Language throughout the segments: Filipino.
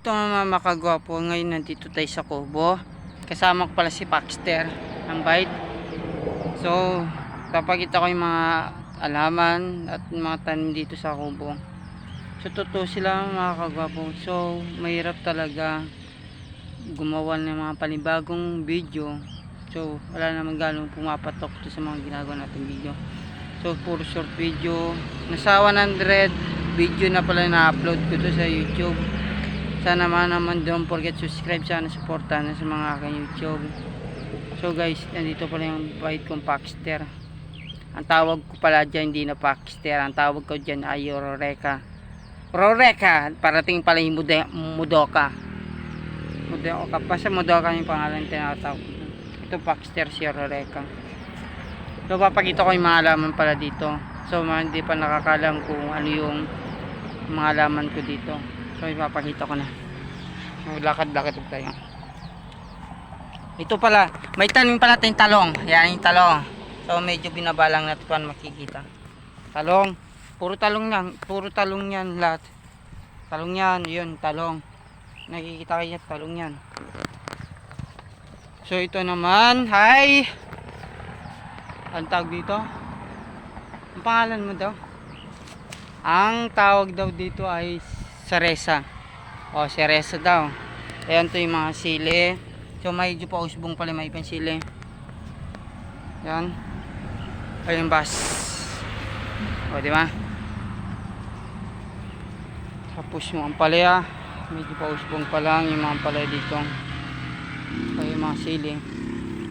dito mga makagwapo. Ngayon nandito tayo sa kubo. Kasama ko pala si Paxter ng bite. So papakita ko yung mga alaman at mga tanim dito sa kubo. So totoo sila mga kagwapo. So mahirap talaga gumawa ng mga panibagong video. So wala naman ganong pumapatok to sa mga ginagawa natin video. So puro short video. Nasa 100 video na pala na-upload ko to sa YouTube. Sana naman don't forget subscribe, sana supportan sa mga aking YouTube. So guys, nandito pala yung bite kong Paxter. Ang tawag ko pala dyan hindi na Paxter, ang tawag ko dyan ay Roreka. Roreka, parating pala yung Mudoka. Mudoka, basta Mudoka yung pangalan tinatawag. Ito Paxter si Roreka. So papakita ko yung mga alaman pala dito. So hindi pa nakakalam kung ano yung mga alaman ko dito. So ipapakita ko na. Lakad-lakad tayo. Ito pala, may tanim pala tayong talong. Yan yung talong. So medyo binabalang natin pa makikita. Talong. Puro talong yan. Puro talong yan lahat. Talong yan. Yun, talong. Nakikita kayo talong yan. So ito naman. Hi! Ang tawag dito? Ang pangalan mo daw? Ang tawag daw dito ay Cereza. O, Cereza daw. Ayan to yung mga sili. So medyo pa usbong pala may pansili. Yan. Ayun bas. O, di ba? Tapos yung ampalaya. Medyo pa usbong pa lang yung mga ampalaya dito. O, yung mga sili.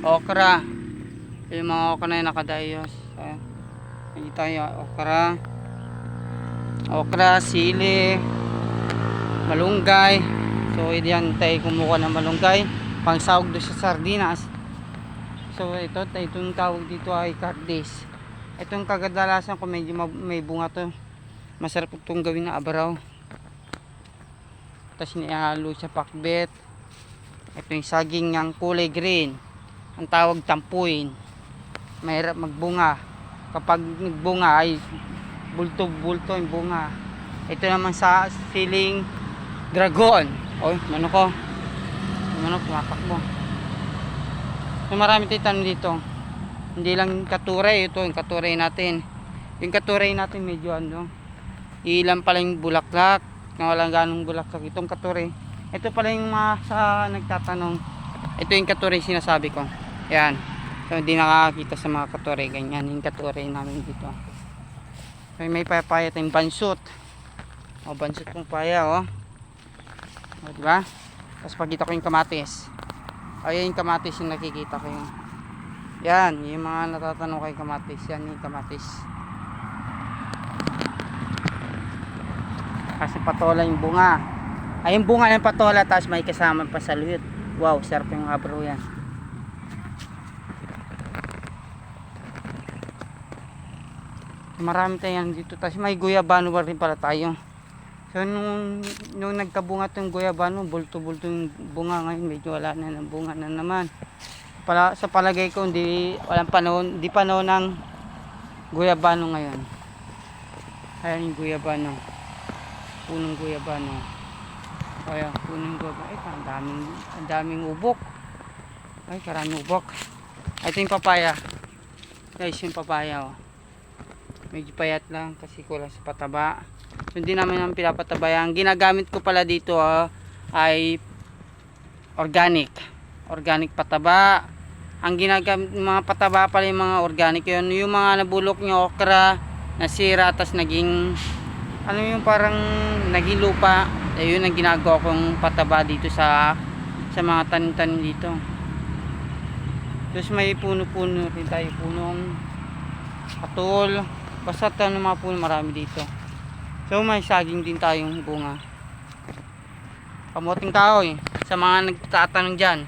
Okra. Yung mga okra na yung nakadayos. Ayan. Nakita yung okra. Okra, sili, malunggay. So yan tayo kumuha ng malunggay pang sahog doon sa sardinas. So itong tawag dito ay cardis. Itong kagadalasan ko medyo may bunga to. Masarap itong gawin na abaraw. Tapos nihalo sa pakbet. Ito yung saging ng kulay green. Ang tawag tampuin. Mahirap magbunga. Kapag nagbunga ay bulto-bulto yung bunga. Ito naman sa siling dragon. Oy, manok ko. Manok, tumatakbo. So marami tayong tanong dito. Hindi lang katuray. Ito yung katuray natin. Yung katuray natin medyo ano. Ilan pala yung bulaklak. Na walang ganong bulaklak. Itong katuray. Ito pala yung mga sa nagtatanong. Ito yung katuray sinasabi ko. Yan. So hindi nakakita sa mga katuray. Ganyan yung katuray namin dito. May papaya tayong bansot. O, bansot kong paya, o. O, diba? Tapos pagkita ko yung kamatis. O, yan yung kamatis yung nakikita ko yung. Yan, yung mga natatanong kay kamatis. Yan yung kamatis. Kasi patola yung bunga. Ay, yung bunga ng patola, tapos may kasama pa sa luyot. Wow, sarap yung abro yan. Marami tayong dito. Tapos may guyabano rin pala tayo. So nung nagkabunga itong guyabano, bulto-bulto yung bunga. Ngayon medyo wala na ng bunga na naman. Sa palagay ko walang panahon, di panahon ng guyabano ngayon. Ayan yung guyabano. Punong guyabano. Ayan, punong guyabano. Ay, ang daming ubok. Ay, karaming ubok. Ito yung papaya. Guys, yung papaya, oh. Medyo payat lang kasi kulang sa pataba. So, hindi namin pinapataba. Ang ginagamit ko pala dito ay organic pataba. Ang ginagamit mga pataba pala yung mga organic yun. Yung mga nabulok nyo okra nasira tas naging ano yung parang naging lupa. Ayun ang ginagawa kong pataba dito sa mga tanim-tanim dito. Tapos may puno-puno rin tayo, punong katol. Basta ng mga puno marami dito. So may saging din tayong bunga. Kamuting kahoy sa mga nagtatanong diyan.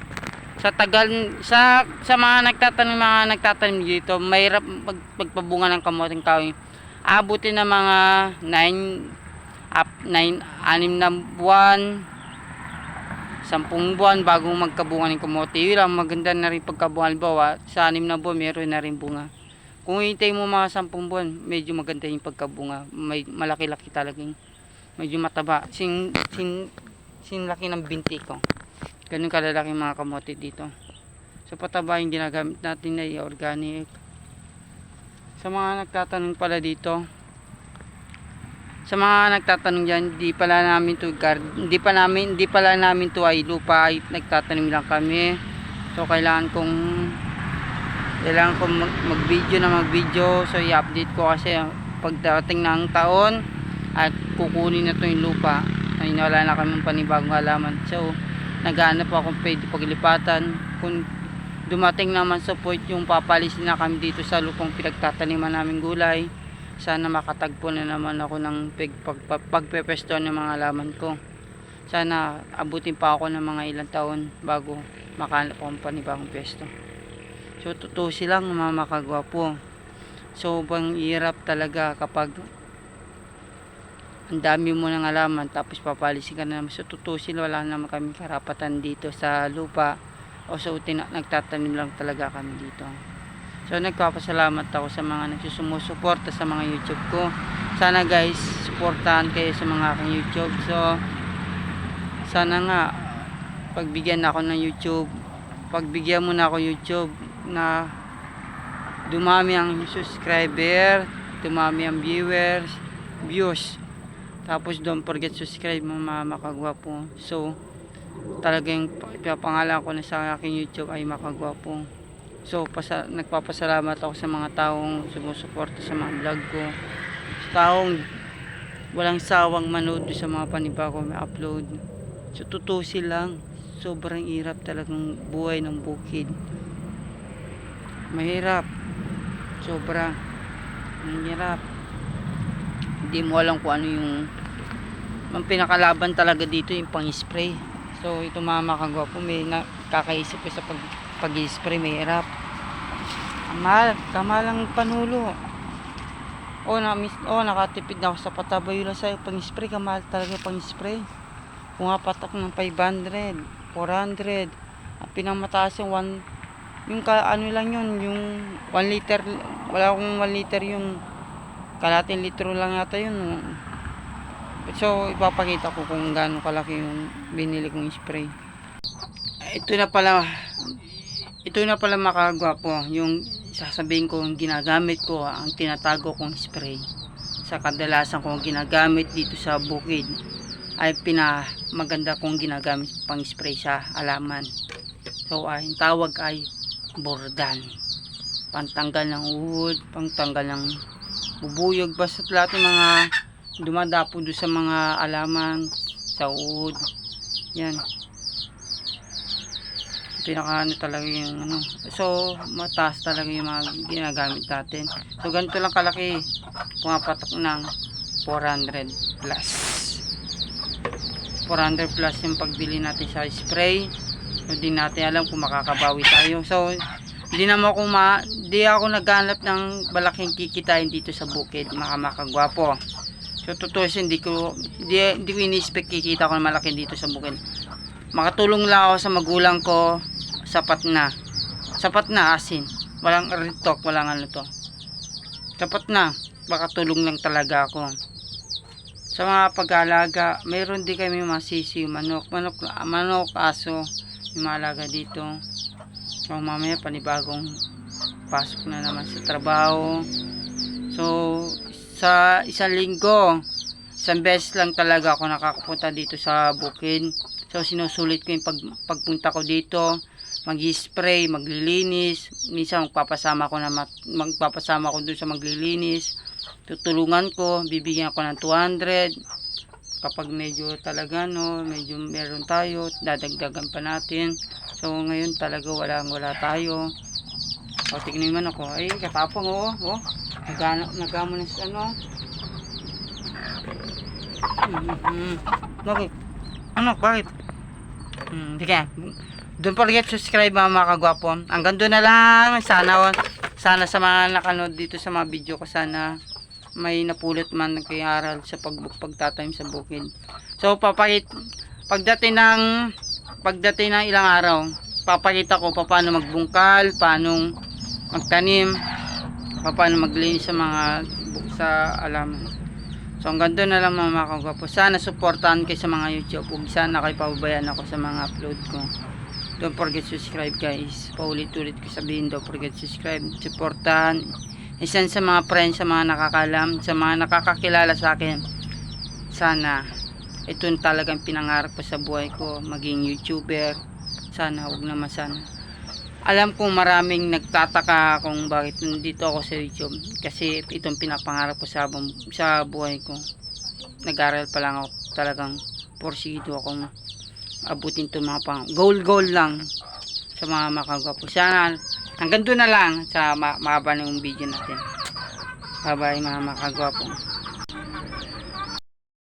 Sa mga nagtatanim dito, mahirap magpabunga ng kamuting kahoy. Abutin ng mga 6 na buwan, 10 buwan bago magkabunga ng kamote. Yun lang maganda na rin pagkabunga. Halimbawa, sa 6 na buwan meron na rin bunga. Kung hintay mo mga 10 buwan, medyo maganda yung pagkabunga. May malaki-laki talagang medyo mataba. Sinlaki ng binti ko. Ganun kalalaki mga kamote dito. So pataba yung ginagamit natin na organic. Sa mga nagtatanong pala dito, sa mga nagtatanong diyan, hindi pala namin to ay lupa, ay nagtatanim lang kami. So kailangan kong mag-video. So i-update ko kasi pagdating ng taon at kukunin na to yung lupa. Ay wala na kami panibagong halaman. So naghahanap ako pwede paglipatan. Kung dumating naman sa point yung papalisin na kami dito sa lupang pinagtataniman namin gulay, sana makatagpo na naman ako ng pagpepesto ng mga halaman ko. Sana abutin pa ako ng mga ilang taon bago makahanap ako ng panibagong pesto. So totoo silang mga makagwapo. So bang hirap talaga kapag ang dami mo ng halaman tapos papalisin ka na naman. So tutusin, wala naman kami karapatan dito sa lupa. O so nagtatanim lang talaga kami dito. So nagpapasalamat ako sa mga nagsusumusuporta sa mga YouTube ko. Sana guys, suportahan kayo sa mga aking YouTube. So sana nga pagbigyan ako ng YouTube. Pagbigyan mo na ako YouTube na dumami ang subscriber, dumami ang views. Tapos don't forget subscribe mga makagwapo. So talagang ipapangalan ko na sa aking YouTube ay makagwapo. So nagpapasalamat ako sa mga taong sumusuporta sa mga vlog ko, sa taong walang sawang manood sa mga panibago may upload. So tutusin lang, sobrang hirap talagang buhay ng bukid. Mahirap, sobra mahirap. Hindi mo alam kung ano yung pinakalaban talaga dito, yung pang-spray. So ito mga makagwapo, may nakakaisip ko sa pag-spray, mahirap. Kamalang panulo. Nakatipid na ako sa patabayo lang sa'yo. Pang-spray, kamahal talaga pang-spray. Kung nga patak ng 500, 400. Ang pinamataas yung ano lang yun, yung 1 liter. Wala akong 1 liter, yung kalating litro lang yata yun. So ipapakita ko kung gaano kalaki yung binili kong spray. Ito na pala makagwapo, yung sasabihin ko yung ginagamit ko, ang tinatago kong spray. Sa kadalasan kong ginagamit dito sa bukid ay maganda kong ginagamit pang spray sa halaman. So ang tawag ay bordan. Pantanggal ng uhod, pantanggal ng bubuyog, basta lahat ng mga dumadapo doon sa mga halaman, sa uhod. Yan. Pinaka talaga yung So mataas talaga yung mga ginagamit natin. So ganito lang kalaki, pumapatak ng 400 plus. 400 plus yung pagbili natin sa spray. So di natin alam kung makakabawi tayo. So di ako naghanap ng malaking kikitain dito sa bukid, mga makagwapo. So totoo hindi ko ini-expect kikita ko ng malaki dito sa bukid. Makatulong lang ako sa magulang ko, sapat na asin, walang ritok, walang to, sapat na, makatulong lang talaga ako sa mga pag-alaga. Mayroon din kami masisi, manok, aso, yung mga alaga dito. So mamaya panibagong pasok na naman sa trabaho. So sa isang linggo, isang beses lang talaga ako nakakapunta dito sa bukid. So sinusulit ko yung pagpunta ko dito, mag-spray, maglilinis. Minsan magpapasama ko doon sa maglilinis. Tutulungan ko, bibigyan ako ng 200. Kapag medyo talaga medyo meron tayo, dadagdagan pa natin. So ngayon talaga wala tayo. O tignan man ako, ay katapang nagamo na sa Bakit? Sige. Don't forget subscribe mga kagwapo. Hanggang doon na lang. Sana sa mga nakanood dito sa mga video ko, sana may napulot man kay aral sa pagtatanim sa bukid. So pagdating ng ilang araw, papakita ko paano magbungkal, paano magtanim, paano maglinis sa halaman. So hanggang doon na lang mga kagwapo. Sana supportahan kayo sa mga YouTube. Huwag sana kayo pababayaan ako sa mga upload ko. Don't forget subscribe guys. Paulit-ulit ko sabihin, don't forget subscribe. Supportahan. Isan sa mga friends, sa mga nakakalam, sa mga nakakakilala sa akin. Sana ito talagang pinangarap ko sa buhay ko, maging YouTuber. Sana, huwag naman sana. Alam kong maraming nagtataka kung bakit nandito ako sa YouTube, kasi itong pinapangarap ko sa buhay ko. Nag-aral pa lang ako, talagang porsigido akong abutin itong mga goal lang sa mga makagwapo. Sana hanggang doon na lang sa mahaba ng video natin. Bye bye mga makagwapo.